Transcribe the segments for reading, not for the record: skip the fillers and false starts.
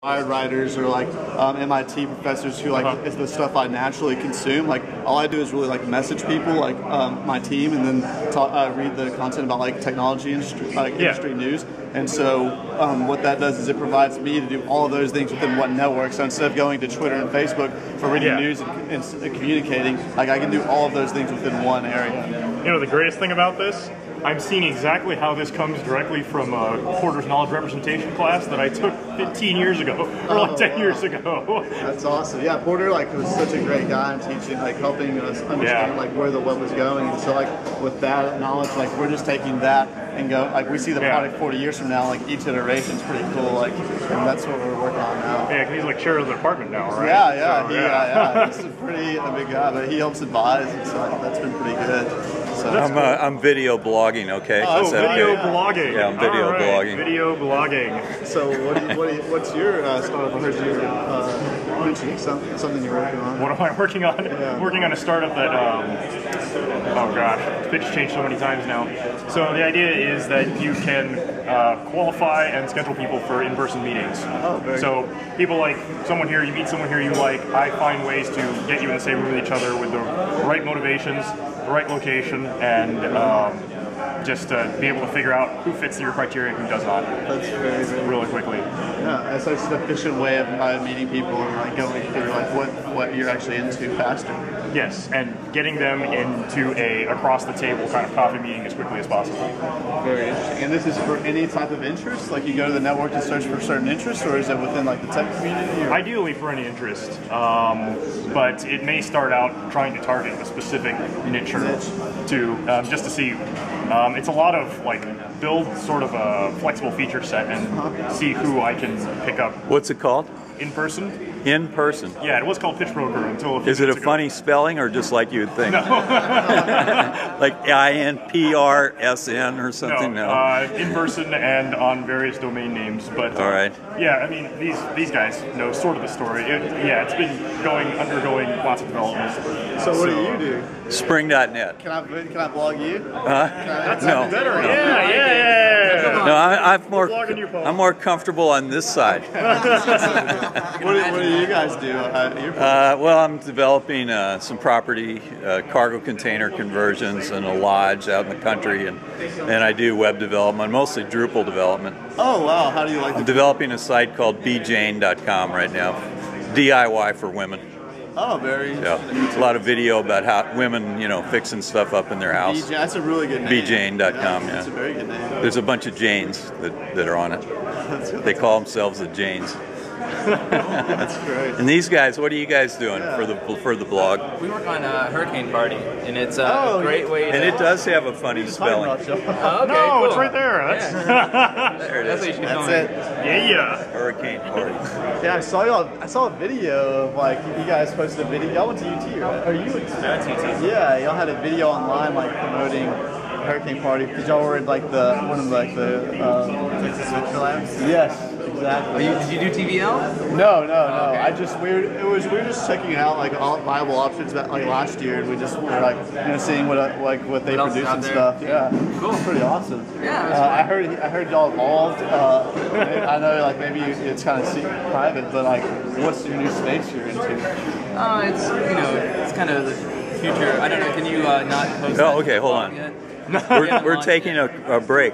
writers or like MIT professors who like is the stuff I naturally consume. Like all I do is really like message people, like my team, and then read the content about like technology industry, industry news. And so what that does is it provides me to do all of those things within one network. So instead of going to Twitter and Facebook for reading news and communicating, like I can do all of those things within one area. You know, the greatest thing about this, I'm seeing exactly how this comes directly from a Porter's Knowledge Representation class that I took 15 years ago, or like 10 years ago. That's awesome. Yeah, Porter like was such a great guy in teaching, like helping us understand like where the web was going. And so like with that knowledge, like we're just taking that and go, like we see the product 40 years from now, like each iteration is pretty cool, like, and that's what we're working on now. Yeah, because he's like chair of the department now, right? Yeah, he's a big guy, but he helps advise, and so that's been pretty good. So I'm video blogging, okay? Oh, video blogging. Yeah, I'm video blogging. Video blogging. So what's your startup? I heard you mentioning something you're working on. What am I working on? Yeah. Working on a startup that, oh gosh, pitch changed so many times now. So the idea is that you can qualify and schedule people for in-person meetings. Oh, very so people like someone here, you meet someone here you like, I find ways to get you in the same room with each other with the right motivations, the right location, and just be able to figure out who fits your criteria and who does not. That's very really quickly. Yeah, it's such an efficient way of meeting people and like going through like what you're actually into faster. Yes, and getting them into a across the table kind of coffee meeting as quickly as possible. Very interesting. And this is for any type of interest? Like you go to the network to search for certain interests, or is it within like the tech community? Or? Ideally for any interest, but it may start out trying to target a specific niche to just to see. It's a lot of like build sort of a flexible feature set and see who I can pick up. What's it called? In person. In person. Yeah, it was called PitchBroker until a few Is it a ago. funny spelling or just like you'd think? No. Like INPRSN or something? No, in person and on various domain names. But all right. Yeah, I mean these guys know sort of the story. It's been undergoing lots of development. So what do you do? Spring.net. Can I blog you? That's no. better. No. Yeah. No, I'm more comfortable on this side. What do you guys do? Well, I'm developing some property cargo container conversions in a lodge out in the country, and I do web development, mostly Drupal development. Oh wow, how do you like? I'm developing a site called bjane.com right now, DIY for women. Oh, very. Yeah, it's a lot of video about how women, fixing stuff up in their house. That's a really good name. bjane.com. That's a very good name. There's a bunch of Janes that are on it. They call themselves the Janes. That's great. And these guys, what are you guys doing for the blog? We work on Hurricane Party, and it's a great way to... And it does have a funny spelling. Okay, no, cool. it's right there. There it is. That's it. Yeah. Hurricane Party. Yeah, I saw a video of like you guys posted a video. Y'all went to UT, right? Or you went to UT? Yeah, y'all had a video online like promoting Hurricane Party because y'all were in like one of like the Texas Venture Labs. Yes. Exactly. Did you do TVL? No. Okay. It was weird just checking out like all viable options that like last year, and we just were like seeing what they produce and stuff. Yeah, cool. It's pretty awesome. Yeah. I heard y'all evolved. I know like maybe it's kind of private, but like what's your new space you're into? It's kind of the future. I don't know. Can you not post? Oh, okay. Hold on. We're taking a break.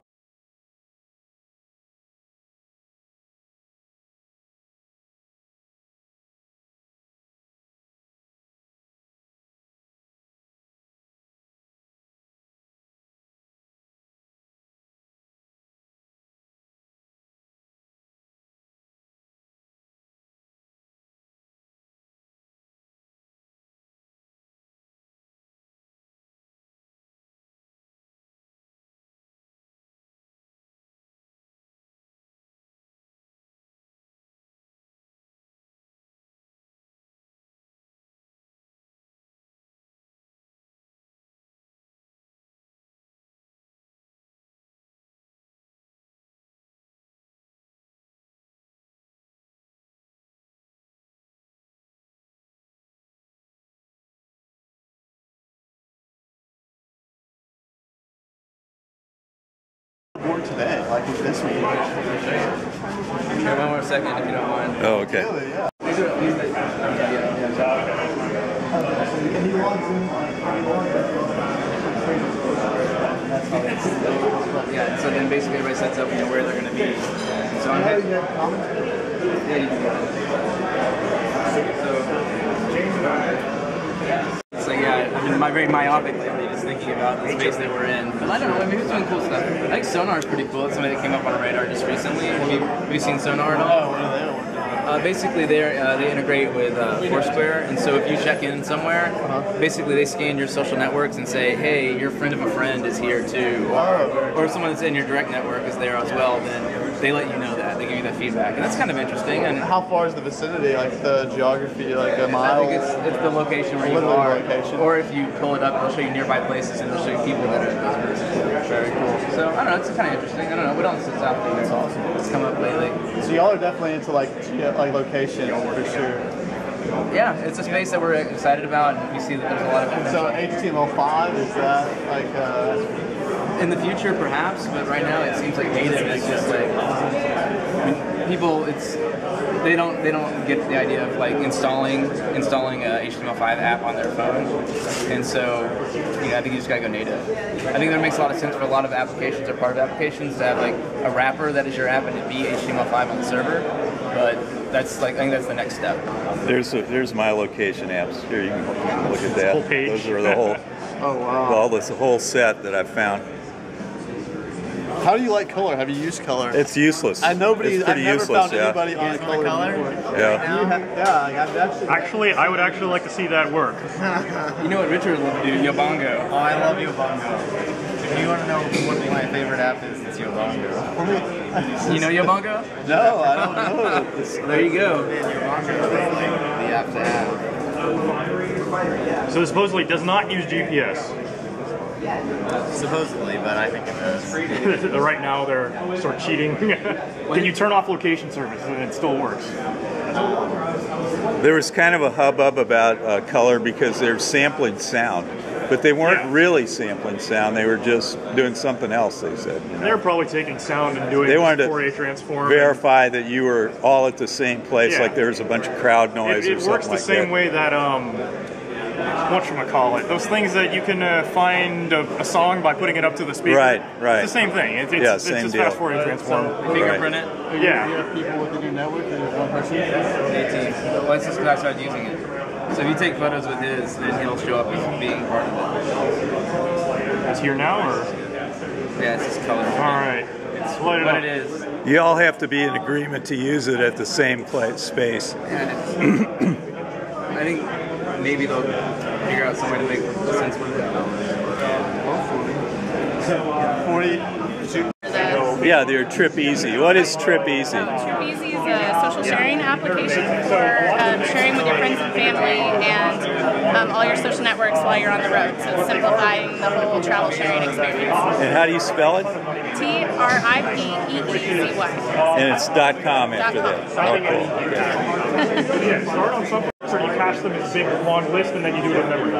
Board today, like with this week. Okay, one more second if you don't mind. Oh, okay. Really, yeah. Yeah, so then basically everybody sets up, where they're going to be. So I'm heading. Yeah, you can go. So yeah, I've been very myopic lately, just thinking about the space that we're in. But I don't know, maybe it's doing cool stuff. I think Sonar is pretty cool. It's something that came up on our radar just recently. Have you seen Sonar at all? Oh, what are they working on? Basically, they integrate with Foursquare, and so if you check in somewhere, basically they scan your social networks and say, hey, your friend of a friend is here too, or someone that's in your direct network is there as well, then they let you know that. They give you that feedback, and that's kind of interesting. And how far is the vicinity, like the geography, like a mile? I think it's the location where you are, or if you pull it up, it'll show you nearby places and it'll show you people that are in those groups. Very cool. So I don't know, it's kind of interesting. I don't know, what else is out there? That's awesome. It's come up lately. So y'all are definitely into like location for sure. Yeah, it's a space that we're excited about, and we see that there's a lot of potential. So HTML5, is that like in the future perhaps, but right now it seems like native is just like, I mean, people they don't get the idea of like installing a HTML5 app on their phone, and so I think you just gotta go native. I think that makes a lot of sense for a lot of applications or part of applications to have like a wrapper that is your app and it be HTML5 on the server, but that's like, I think that's the next step. There's my location apps. Here, you can look at that. Whole page. Those are the whole. oh wow. All this whole set that I've found. How do you like color? Have you used color? It's useless. I've never useless, found yeah. anybody on a color before. Yeah. Actually, I would actually like to see that work. You know what Richard would love to do? Yobongo. Oh, I love Yobongo. If you want to know what my favorite app is, it's Yobongo. You know Yobongo? No, I don't know. There you go. Yobongo is the app to have. So it supposedly does not use GPS. Supposedly, but I think it does. Right now they're sort of cheating. Can you turn off location service and it still works? There was kind of a hubbub about color because they're sampling sound, but they weren't really sampling sound. They were just doing something else, they said. They're probably taking sound and doing they wanted to Fourier transform. Verify that you were all at the same place, like there was a bunch of crowd noise or it something like that. works the same way that whatchamacallit, those things that you can find a song by putting it up to the speaker. Right. It's the same thing. It's same just deal. fast Fourier transform. Fingerprint it? Yeah. You have people within your network that is one person? 18. Well, it's just because I started using it. So if you take photos with his, then he'll show up as being part of it. It's here now, or? Yeah, it's just color. All right. It's Light it what up. it is. You all have to be in agreement to use it at the same space. And I think maybe they'll figure out some way to make sense with it. Yeah, they're Tripeezy. What is Tripeezy? Tripeezy is a social sharing application for sharing with your friends and family and all your social networks while you're on the road. So it's simplifying the whole travel sharing experience. And how do you spell it? Tripeezy. And it's .com after that. Oh, cool. Okay. Yeah, start on something so you cache them as a big long list and then you do it in memory.